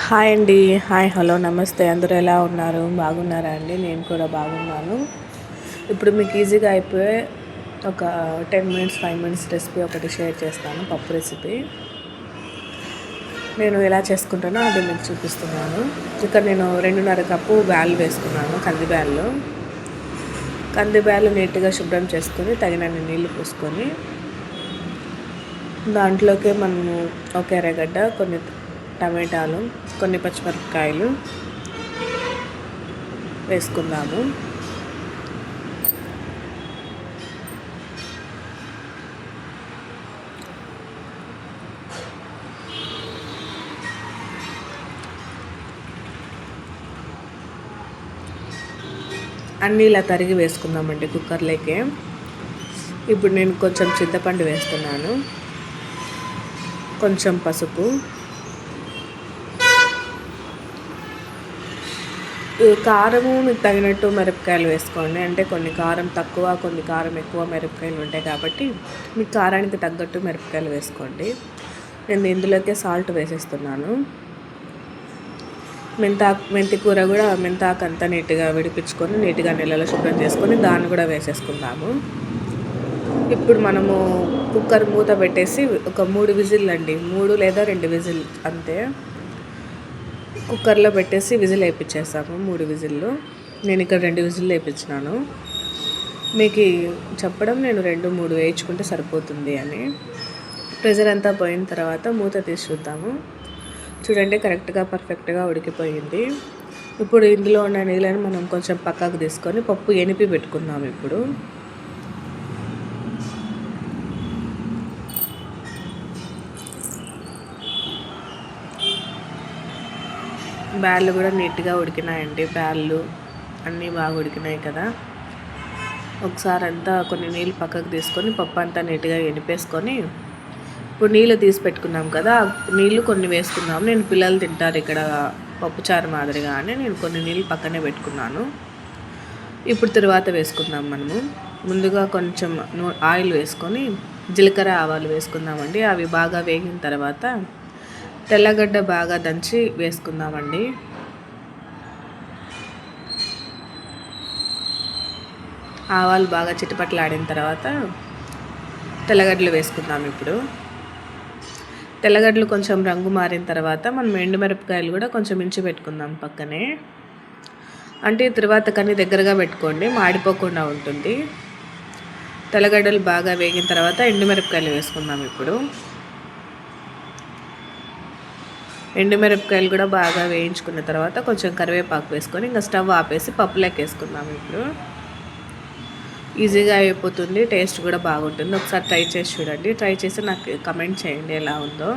Hi అండి. Hi, hello, నమస్తే. అందరూ ఎలా ఉన్నారు? బాగున్నారా అండి? నేను కూడా బాగున్నాను. ఇప్పుడు మీకు ఈజీగా అయిపోయే ఒక 10 మినిట్స్ 5 మినిట్స్ రెసిపీ ఒకటి షేర్ చేస్తాను. పప్పు రెసిపీ నేను ఎలా చేసుకుంటానో అది మీకు చూపిస్తున్నాను. ఇక్కడ నేను 2.5 కప్పు బ్యాళ్ళు వేసుకున్నాను. కంది బ్యాళ్ళు నీట్గా శుభ్రం చేసుకొని తగినన్ని నీళ్లు పోసుకొని దాంట్లోకి మనము ఒక ఎర్రగడ్డ, కొన్ని టమాటాలు, కొన్ని పచ్చిమిరపకాయలు వేసుకుందాము. అన్నీ ఇలా తరిగి వేసుకుందామండి కుక్కర్లోకి. ఇప్పుడు నేను కొంచెం చింతపండు వేస్తున్నాను, కొంచెం పసుపు, కారము మీకు తగినట్టు మిరపకాయలు వేసుకోండి. అంటే కొన్ని కారం తక్కువ, కొన్ని కారం ఎక్కువ మిరపకాయలు ఉంటాయి కాబట్టి మీకు కారానికి తగ్గట్టు మిరపకాయలు వేసుకోండి. నేను ఇందులోకే సాల్ట్ వేసేస్తున్నాను. మెంతి కూర కూడా మెంతాకు అంతా నీట్గా విడిపించుకొని నీట్గా నీళ్ళలో శుభ్రం చేసుకొని దాన్ని కూడా వేసేసుకుందాము. ఇప్పుడు మనము కుక్కర్ మూత పెట్టేసి ఒక 3 విజిల్ అండి, 3 లేదా 2 విజిల్ అంతే, కుక్కర్లో పెట్టేసి విజిల్ వేయించేసాము. 3 విజిల్లు. నేను ఇక్కడ 2 విజిల్లు వేయించినాను. మీకు చెప్పడం నేను 2-3 వేయించుకుంటే సరిపోతుంది అని. ప్రెజర్ అంతా పోయిన తర్వాత మూత తీసి చూద్దాము. చూడండి, కరెక్ట్గా పర్ఫెక్ట్గా ఉడికిపోయింది. ఇప్పుడు ఇందులో ఉన్న నీళ్ళని మనం కొంచెం పక్కకు తీసుకొని పప్పు ఎనిపి పెట్టుకుందాం. ఇప్పుడు బ్యాళ్ళు కూడా నీట్గా ఉడికినాయండి. బ్యాళ్ళు అన్నీ బాగా ఉడికినాయి కదా. ఒకసారి అంతా కొన్ని నీళ్ళు పక్కకు తీసుకొని పప్పు అంతా నీట్గా ఎనిపేసుకొని ఇప్పుడు నీళ్ళు తీసి పెట్టుకున్నాం కదా, నీళ్ళు కొన్ని వేసుకున్నాము. నేను పిల్లలు తింటారు ఇక్కడ పప్పుచారు మాదిరిగా అని నేను కొన్ని నీళ్ళు పక్కనే పెట్టుకున్నాను. ఇప్పుడు తర్వాత వేసుకుందాం. మనము ముందుగా కొంచెం ఆయిల్ వేసుకొని జీలకర్ర ఆవాలు వేసుకుందామండి. అవి బాగా వేగిన తర్వాత తెల్లగడ్డ బాగా దంచి వేసుకుందామండి. ఆవాలు బాగా చిటపట్లాడిన తర్వాత తెల్లగడ్డలు వేసుకుందాం. ఇప్పుడు తెల్లగడ్డలు కొంచెం రంగు మారిన తర్వాత మనం ఎండుమిరపకాయలు కూడా కొంచెం ఇంచి పెట్టుకుందాం పక్కనే. అంటే తర్వాత కానీ దగ్గరగా పెట్టుకోండి, మాడిపోకుండా ఉంటుంది. తెల్లగడ్డలు బాగా వేగిన తర్వాత ఎండుమిరపకాయలు వేసుకుందాం. ఇప్పుడు ఎండుమిరపకాయలు కూడా బాగా వేయించుకున్న తర్వాత కొంచెం కరివేపాకు వేసుకొని ఇంకా స్టవ్ ఆపేసి పప్పులోకి వేసుకుందాం. ఇప్పుడు ఈజీగా అయిపోతుంది, టేస్ట్ కూడా బాగుంటుంది. ఒకసారి ట్రై చేసి చూడండి. ట్రై చేసి నాకు కమెంట్ చేయండి ఎలా ఉందో.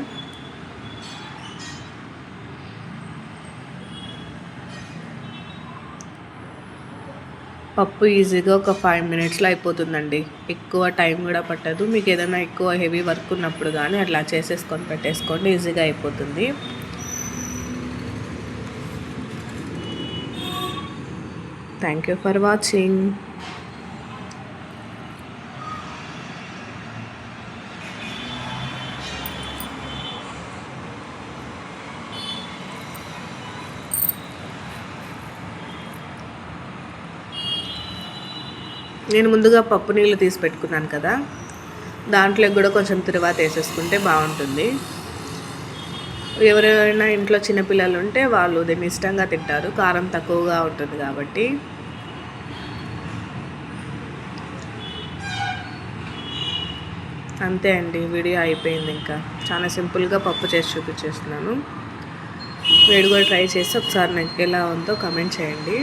పప్పు ఈజీగా ఒక 5 మినిట్స్లో అయిపోతుందండి. ఎక్కువ టైం కూడా పట్టదు. మీకు ఏదైనా ఎక్కువ హెవీ వర్క్ ఉన్నప్పుడు కానీ అట్లా చేసేసుకొని పెట్టేసుకోండి, ఈజీగా అయిపోతుంది. Thank you for watching. నేను ముందుగా పప్పు నీళ్ళు తీసి పెట్టుకున్నాను కదా, దాంట్లో కూడా కొంచెం తిరువాత వేసేసుకుంటే బాగుంటుంది. ఎవరైనా ఇంట్లో చిన్నపిల్లలు ఉంటే వాళ్ళు దీన్ని ఇష్టంగా తింటారు, కారం తక్కువగా ఉంటుంది కాబట్టి. అంతే అండి, వీడియో అయిపోయింది. ఇంకా చాలా సింపుల్గా పప్పు చేసి చూపించేస్తున్నాను. మీరు కూడా ట్రై చేసి ఒకసారి నాకు ఎలా ఉందో కమెంట్ చేయండి.